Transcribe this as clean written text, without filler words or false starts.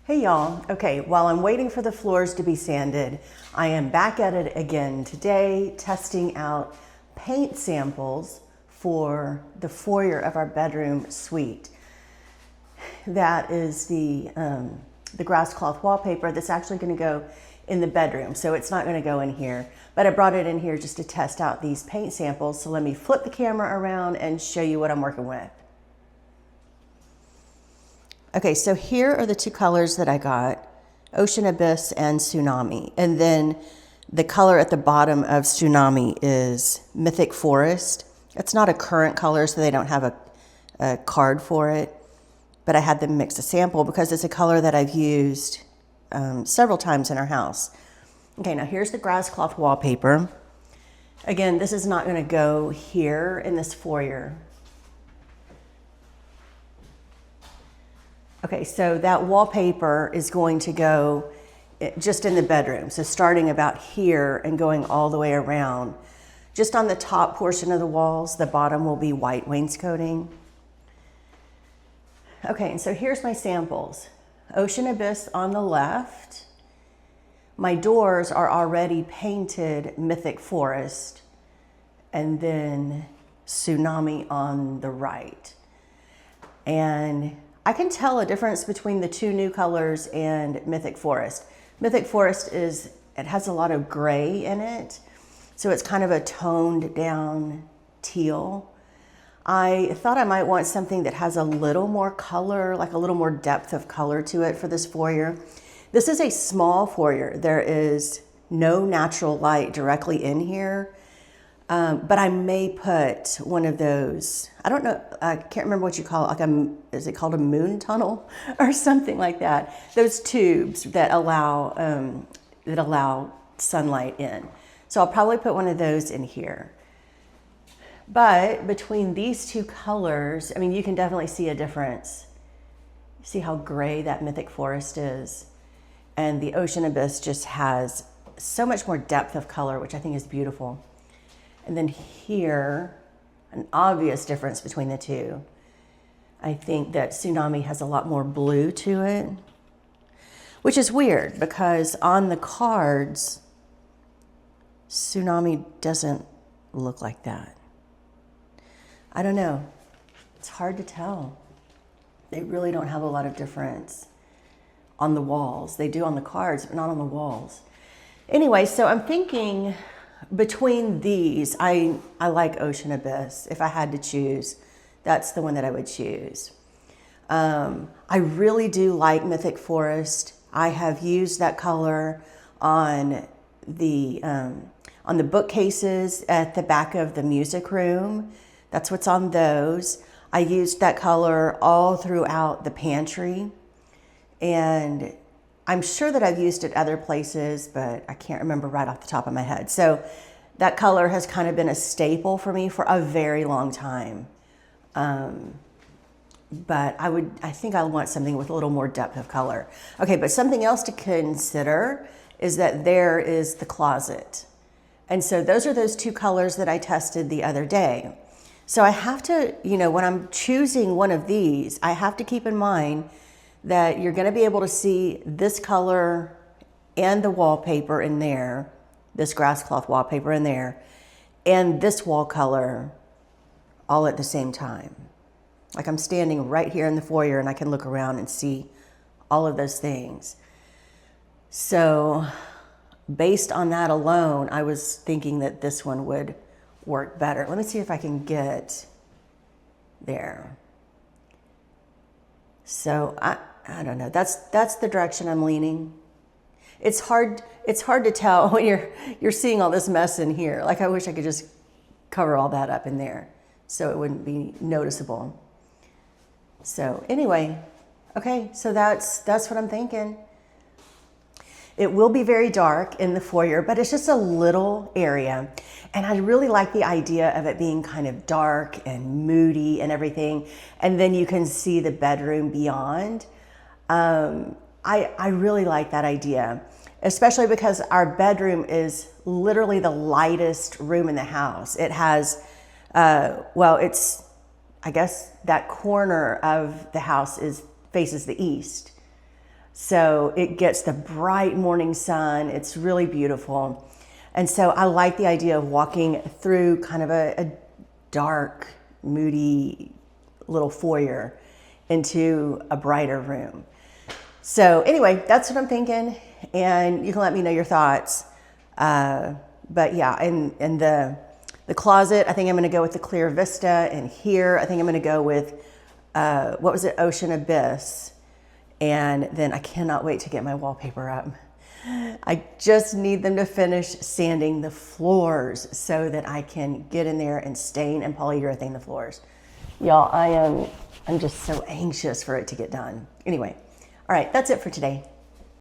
Hey y'all. Okay, while I'm waiting for the floors to be sanded, I am back at it again today, testing out paint samples for the foyer of our bedroom suite. That is the grass cloth wallpaper that's actually going to go in the bedroom, so it's not going to go in here. But I brought it in here just to test out these paint samples, so let me flip the camera around and show you what I'm working with. Okay, so here are the two colors that I got, Ocean Abyss and Tsunami. And then the color at the bottom of Tsunami is Mythic Forest. It's not a current color, so they don't have a card for it. But I had them mix a sample because it's a color that I've used several times in our house. Okay, now here's the grass cloth wallpaper. Again, this is not gonna go here in this foyer. Okay, so that wallpaper is going to go just in the bedroom. So starting about here and going all the way around. Just on the top portion of the walls, the bottom will be white wainscoting. Okay, and so here's my samples. Ocean Abyss on the left. My doors are already painted Mythic Forest, and then Tsunami on the right. And I can tell a difference between the two new colors and Mythic Forest. Mythic Forest it has a lot of gray in it, so it's kind of a toned down teal. I thought I might want something that has a little more color, like a little more depth of color to it for this foyer. This is a small foyer. There is no natural light directly in here. But I may put one of those, I don't know, I can't remember what you call it, is it called a moon tunnel or something like that? Those tubes that allow sunlight in. So I'll probably put one of those in here. But between these two colors, I mean, you can definitely see a difference. See how gray that Mythic Forest is? And the Ocean Abyss just has so much more depth of color, which I think is beautiful. And then here, an obvious difference between the two. I think that Tsunami has a lot more blue to it, which is weird because on the cards, Tsunami doesn't look like that. I don't know. It's hard to tell. They really don't have a lot of difference on the walls. They do on the cards, but not on the walls. Anyway, so I'm thinking, between these, I like Ocean Abyss. If I had to choose, that's the one that I would choose. I really do like Mythic Forest. I have used that color on the bookcases at the back of the music room. That's what's on those. I used that color all throughout the pantry. And I'm sure that I've used it other places, but I can't remember right off the top of my head. So that color has kind of been a staple for me for a very long time. But I think I want something with a little more depth of color. Okay, but something else to consider is that there is the closet. And so those are those two colors that I tested the other day. So I have to, when I'm choosing one of these, I have to keep in mind that you're gonna be able to see this color and the wallpaper in there, this grass cloth wallpaper in there, and this wall color all at the same time. Like I'm standing right here in the foyer and I can look around and see all of those things. So based on that alone, I was thinking that this one would work better. Let me see if I can get there. So I don't know. That's the direction I'm leaning. It's hard to tell when you're seeing all this mess in here. Like I wish I could just cover all that up in there so it wouldn't be noticeable. So anyway, okay, so that's what I'm thinking. It will be very dark in the foyer, but it's just a little area. And I really like the idea of it being kind of dark and moody and everything. And then you can see the bedroom beyond. I really like that idea, especially because our bedroom is literally the lightest room in the house. It has, I guess that corner of the house faces the east. So it gets the bright morning sun. It's really beautiful. And so I like the idea of walking through kind of a dark, moody little foyer into a brighter room. So anyway, that's what I'm thinking. And you can let me know your thoughts. But yeah, in the closet, I think I'm going to go with the clear vista. And here, I think I'm going to go with, what was it? Ocean Abyss. And then I cannot wait to get my wallpaper up. I just need them to finish sanding the floors so that I can get in there and stain and polyurethane the floors. Y'all, I'm just so anxious for it to get done. Anyway, all right, that's it for today.